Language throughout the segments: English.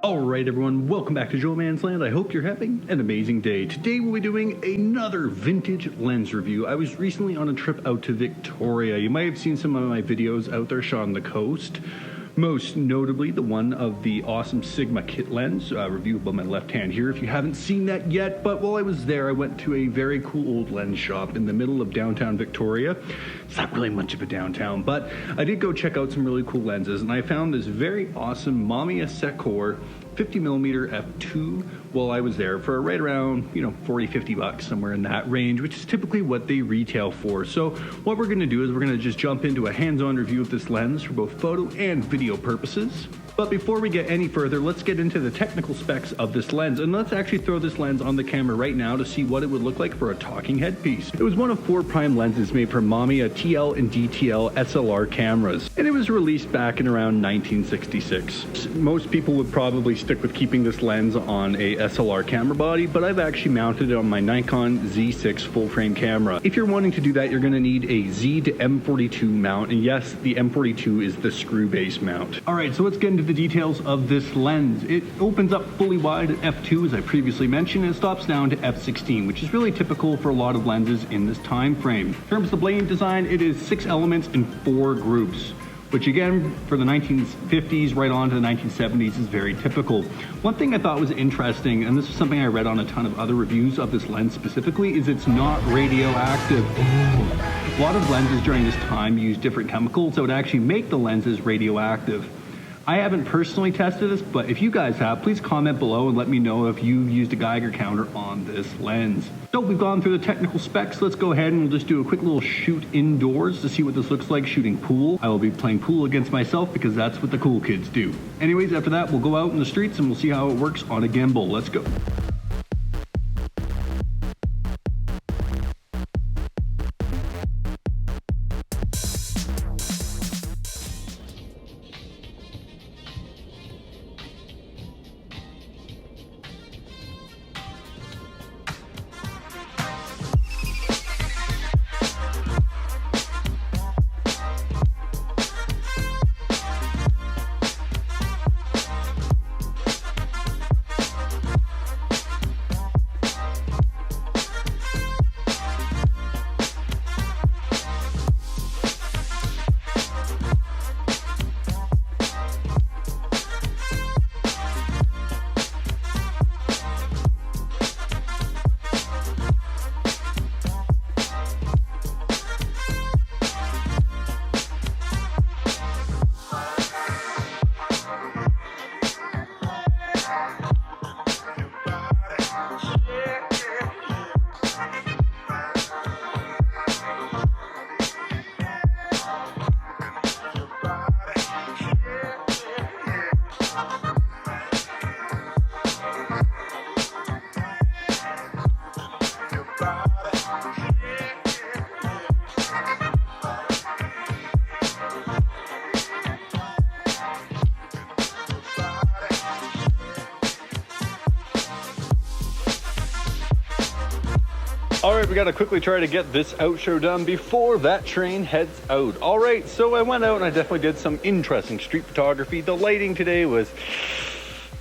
Alright everyone, welcome back to Joe Man's Land. I hope you're having an amazing day. Today we'll be doing another vintage lens review. I was recently on a trip out to Victoria. You might have seen some of my videos out there shot on the coast. Most notably the one of the awesome Sigma kit lens, reviewable on my left hand here if you haven't seen that yet. But while I was there, I went to a very cool old lens shop in the middle of downtown Victoria. It's not really much of a downtown, but I did go check out some really cool lenses, and I found this very awesome Mamiya Sekor 50mm f2 while I was there for right around, $40-50, somewhere in that range, which is typically what they retail for. So what we're going to do is we're going to just jump into a hands-on review of this lens for both photo and video purposes. But before we get any further, let's get into the technical specs of this lens, and let's actually throw this lens on the camera right now to see what it would look like for a talking head piece. It was one of 4 prime lenses made for Mamiya TL and DTL SLR cameras, and it was released back in around 1966. Most people would probably stick with keeping this lens on a SLR camera body, but I've actually mounted it on my Nikon Z6 full frame camera. If you're wanting to do that, you're going to need a Z to M42 mount, and yes, the M42 is the screw base mount. Alright, so let's get into the details of this lens. It opens up fully wide at f2, as I previously mentioned, and it stops down to f16, which is really typical for a lot of lenses in this time frame. In terms of the blade design, it is 6 elements in 4 groups, which again, for the 1950s right on to the 1970s is very typical. One thing I thought was interesting, and this is something I read on a ton of other reviews of this lens specifically, is it's not radioactive. A lot of lenses during this time use different chemicals that would actually make the lenses radioactive. I haven't personally tested this, but if you guys have, please comment below and let me know if you used a Geiger counter on this lens. So we've gone through the technical specs. Let's go ahead and we'll just do a quick little shoot indoors to see what this looks like shooting pool. I will be playing pool against myself because that's what the cool kids do. Anyways, after that, we'll go out in the streets and we'll see how it works on a gimbal. Let's go. Alright, we gotta quickly try to get this outro done before that train heads out. Alright, so I went out and I definitely did some interesting street photography. The lighting today was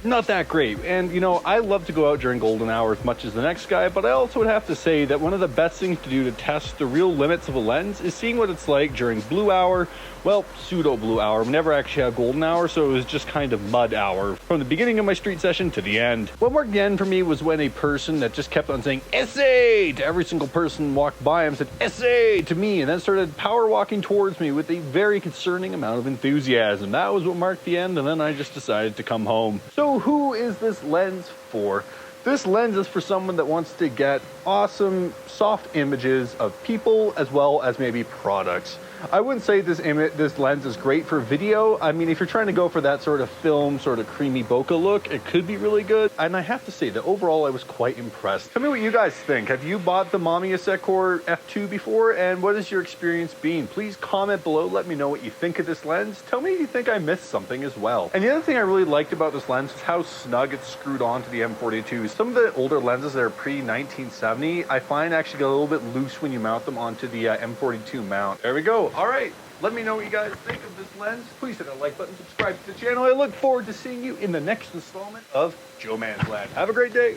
not that great, and I love to go out during golden hour as much as the next guy, but I also would have to say that one of the best things to do to test the real limits of a lens is seeing what it's like during blue hour. Well, pseudo blue hour. We never actually had golden hour, so it was just kind of mud hour from the beginning of my street session to the end. What worked again for me was when a person that just kept on saying essay to every single person walked by and said essay to me, and then started power walking towards me with a very concerning amount of enthusiasm. That was what marked the end, and then I just decided to come home. So who is this lens for? This lens is for someone that wants to get awesome soft images of people as well as maybe products. I wouldn't say this lens is great for video. I mean, if you're trying to go for that sort of film, sort of creamy bokeh look, it could be really good. And I have to say that overall, I was quite impressed. Tell me what you guys think. Have you bought the Mamiya Sekor F2 before? And what has your experience been? Please comment below. Let me know what you think of this lens. Tell me if you think I missed something as well. And the other thing I really liked about this lens is how snug it's screwed onto the M42. Some of the older lenses that are pre-1970, I find actually get a little bit loose when you mount them onto the M42 mount. There we go. All right. Let me know what you guys think of this lens. Please hit that like button, subscribe to the channel. I look forward to seeing you in the next installment of Joe Man's Land. Have a great day.